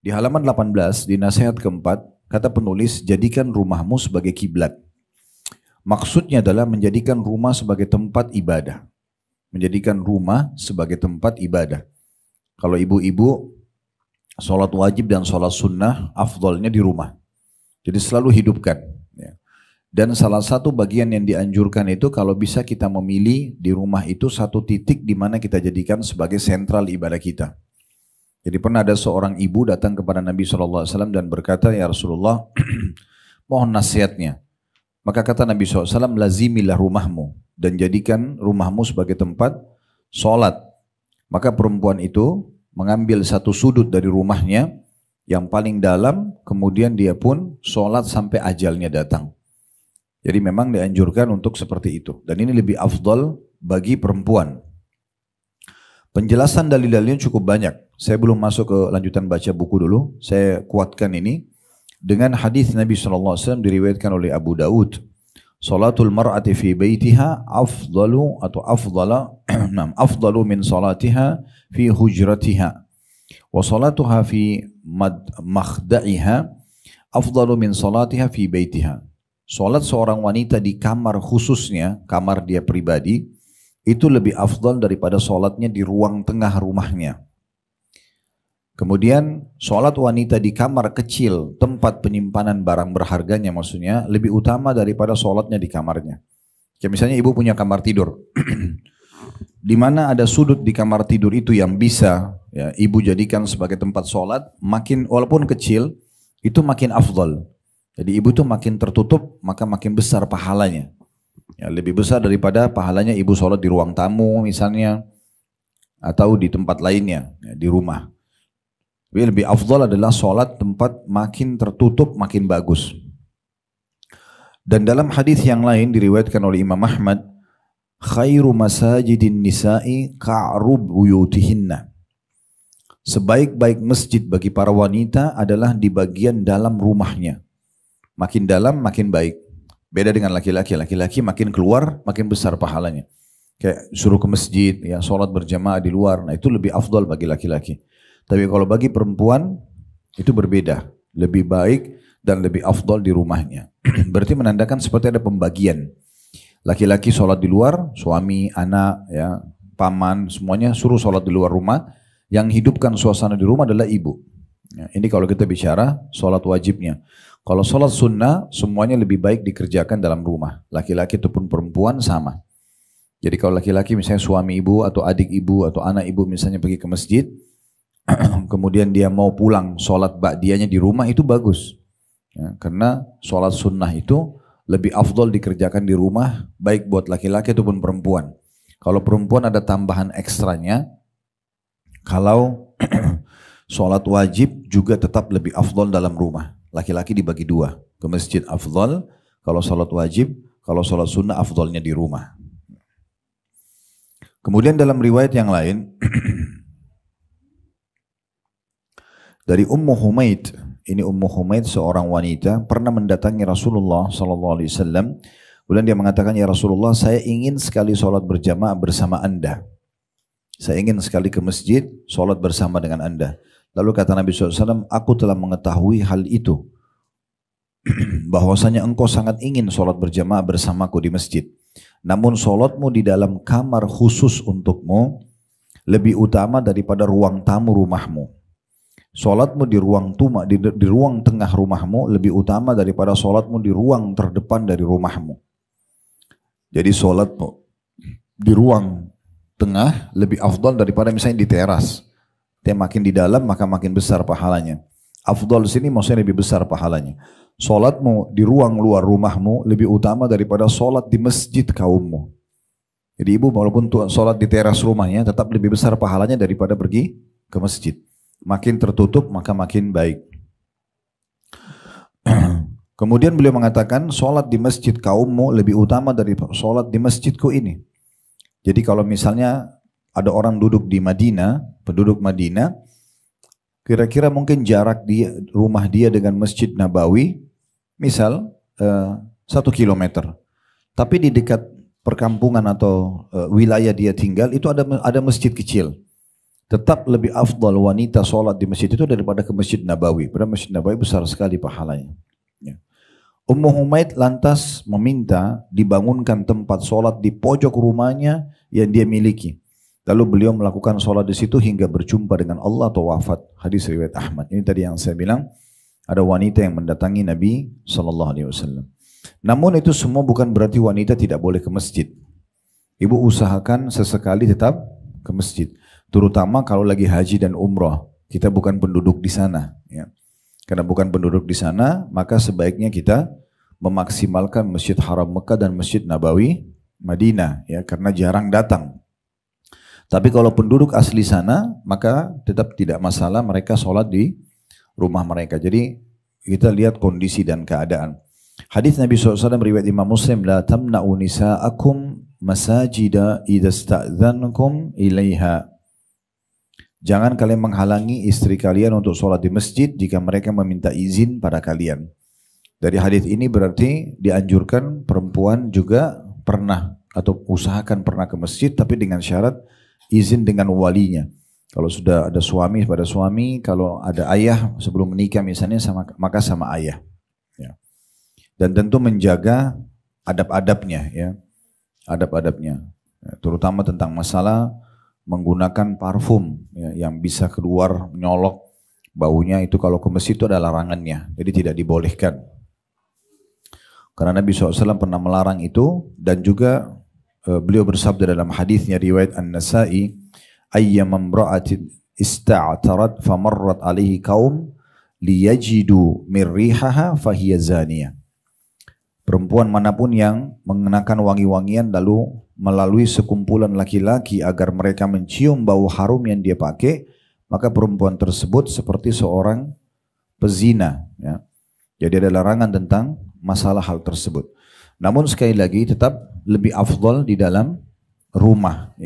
Di halaman 18, di nasihat keempat, kata penulis, jadikan rumahmu sebagai kiblat. Maksudnya adalah menjadikan rumah sebagai tempat ibadah. Menjadikan rumah sebagai tempat ibadah. Kalau ibu-ibu, sholat wajib dan sholat sunnah, afdolnya di rumah. Jadi selalu hidupkan. Ya. Dan salah satu bagian yang dianjurkan itu kalau bisa kita memilih di rumah itu satu titik di mana kita jadikan sebagai sentral ibadah kita. Jadi pernah ada seorang ibu datang kepada Nabi SAW dan berkata, ya Rasulullah, mohon nasihatnya. Maka kata Nabi SAW, lazimilah rumahmu dan jadikan rumahmu sebagai tempat sholat. Maka perempuan itu mengambil satu sudut dari rumahnya yang paling dalam, kemudian dia pun sholat sampai ajalnya datang. Jadi memang dianjurkan untuk seperti itu. Dan ini lebih afdal bagi perempuan. Penjelasan dalil-dalilnya cukup banyak. Saya belum masuk ke lanjutan baca buku dulu. Saya kuatkan ini dengan hadis Nabi SAW diriwayatkan oleh Abu Daud. Salatul mar'ati fi baitiha afdalu atau afdalu min salatiha fi hujratiha. Wa salatuha fi makhda'iha afdalu min salatiha fi baitiha. Salat seorang wanita di kamar khususnya, kamar dia pribadi, itu lebih afdal daripada salatnya di ruang tengah rumahnya. Kemudian sholat wanita di kamar kecil, tempat penyimpanan barang berharganya maksudnya, lebih utama daripada sholatnya di kamarnya. Kayak misalnya ibu punya kamar tidur, di mana ada sudut di kamar tidur itu yang bisa ya, ibu jadikan sebagai tempat sholat, makin walaupun kecil, itu makin afdal. Jadi ibu tuh makin tertutup, maka makin besar pahalanya. Ya, lebih besar daripada pahalanya ibu sholat di ruang tamu misalnya, atau di tempat lainnya, ya, di rumah. Lebih afdal adalah sholat tempat makin tertutup makin bagus. Dan dalam hadis yang lain diriwayatkan oleh Imam Ahmad, khairu masajidin nisa'i ka'rub buyutihinna. Sebaik-baik masjid bagi para wanita adalah di bagian dalam rumahnya. Makin dalam makin baik. Beda dengan laki-laki. Laki-laki makin keluar makin besar pahalanya. Kayak suruh ke masjid, ya sholat berjamaah di luar. Nah itu lebih afdal bagi laki-laki. Tapi kalau bagi perempuan itu berbeda, lebih baik dan lebih afdal di rumahnya. Berarti menandakan seperti ada pembagian. Laki-laki sholat di luar, suami, anak, ya, paman, semuanya suruh sholat di luar rumah. Yang hidupkan suasana di rumah adalah ibu. Ya, ini kalau kita bicara sholat wajibnya. Kalau sholat sunnah, semuanya lebih baik dikerjakan dalam rumah. Laki-laki ataupun perempuan sama. Jadi kalau laki-laki misalnya suami ibu atau adik ibu atau anak ibu misalnya pergi ke masjid, kemudian dia mau pulang sholat ba'diyahnya di rumah itu bagus ya, karena sholat sunnah itu lebih afdol dikerjakan di rumah baik buat laki-laki ataupun perempuan. Kalau perempuan ada tambahan ekstranya, kalau sholat wajib juga tetap lebih afdol dalam rumah. Laki-laki dibagi dua, ke masjid afdol kalau sholat wajib, kalau sholat sunnah afdolnya di rumah. Kemudian dalam riwayat yang lain dari Ummu Humaid, ini Ummu Humaid seorang wanita pernah mendatangi Rasulullah SAW. Kemudian dia mengatakan, ya Rasulullah, saya ingin sekali sholat berjamaah bersama anda. Saya ingin sekali ke masjid, sholat bersama dengan anda. Lalu kata Nabi SAW, aku telah mengetahui hal itu. Bahwasanya engkau sangat ingin sholat berjamaah bersamaku di masjid. Namun sholatmu di dalam kamar khusus untukmu lebih utama daripada ruang tamu rumahmu. Sholatmu di ruang tengah rumahmu lebih utama daripada sholatmu di ruang terdepan dari rumahmu. Jadi sholatmu di ruang tengah lebih afdal daripada misalnya di teras. Dia makin di dalam maka makin besar pahalanya. Afdal di sini maksudnya lebih besar pahalanya. Sholatmu di ruang luar rumahmu lebih utama daripada sholat di masjid kaummu. Jadi ibu walaupun sholat di teras rumahnya tetap lebih besar pahalanya daripada pergi ke masjid. Makin tertutup maka makin baik. Kemudian beliau mengatakan sholat di masjid kaummu lebih utama dari sholat di masjidku ini. Jadi kalau misalnya ada orang duduk di Madinah, penduduk Madinah, kira-kira mungkin jarak rumah dia dengan Masjid Nabawi, misal 1 kilometer. Tapi di dekat perkampungan atau wilayah dia tinggal itu ada masjid kecil. Tetap lebih afdal wanita sholat di masjid itu daripada ke Masjid Nabawi. Padahal Masjid Nabawi besar sekali pahalanya. Ya. Ummu Humaid lantas meminta dibangunkan tempat sholat di pojok rumahnya yang dia miliki. Lalu beliau melakukan sholat di situ hingga berjumpa dengan Allah atau wafat. Hadis riwayat Ahmad. Ini tadi yang saya bilang, ada wanita yang mendatangi Nabi SAW. Namun itu semua bukan berarti wanita tidak boleh ke masjid. Ibu usahakan sesekali tetap ke masjid. Terutama kalau lagi haji dan umrah, kita bukan penduduk di sana. Ya. Karena bukan penduduk di sana, maka sebaiknya kita memaksimalkan Masjid Haram Mekah dan Masjid Nabawi Madinah, ya, karena jarang datang. Tapi kalau penduduk asli sana, maka tetap tidak masalah mereka sholat di rumah mereka. Jadi kita lihat kondisi dan keadaan. Hadis Nabi SAW riwayat Imam Muslim, la tamna'u nisa'akum masajida idza sta'dzankum ilaiha. Jangan kalian menghalangi istri kalian untuk sholat di masjid jika mereka meminta izin pada kalian. Dari hadis ini berarti dianjurkan perempuan juga pernah atau usahakan pernah ke masjid, tapi dengan syarat izin dengan walinya. Kalau sudah ada suami pada suami, kalau ada ayah sebelum menikah misalnya maka sama ayah. Ya. Dan tentu menjaga adab-adabnya, ya, adab-adabnya, ya, terutama tentang masalah menggunakan parfum, ya, yang bisa keluar menyolok baunya, itu kalau ke masjid itu ada larangannya, jadi tidak dibolehkan. Karena Nabi SAW pernah melarang itu, dan juga beliau bersabda dalam hadisnya riwayat An-Nasa'i, ayyam imra'atin ista'tarat famarrat alaihi qaum liyajidu min rihaha fahiya zaniyah. Perempuan manapun yang mengenakan wangi-wangian lalu melalui sekumpulan laki-laki agar mereka mencium bau harum yang dia pakai, maka perempuan tersebut seperti seorang pezina. Ya. Jadi ada larangan tentang masalah hal tersebut. Namun sekali lagi tetap lebih afdal di dalam rumah. Ya.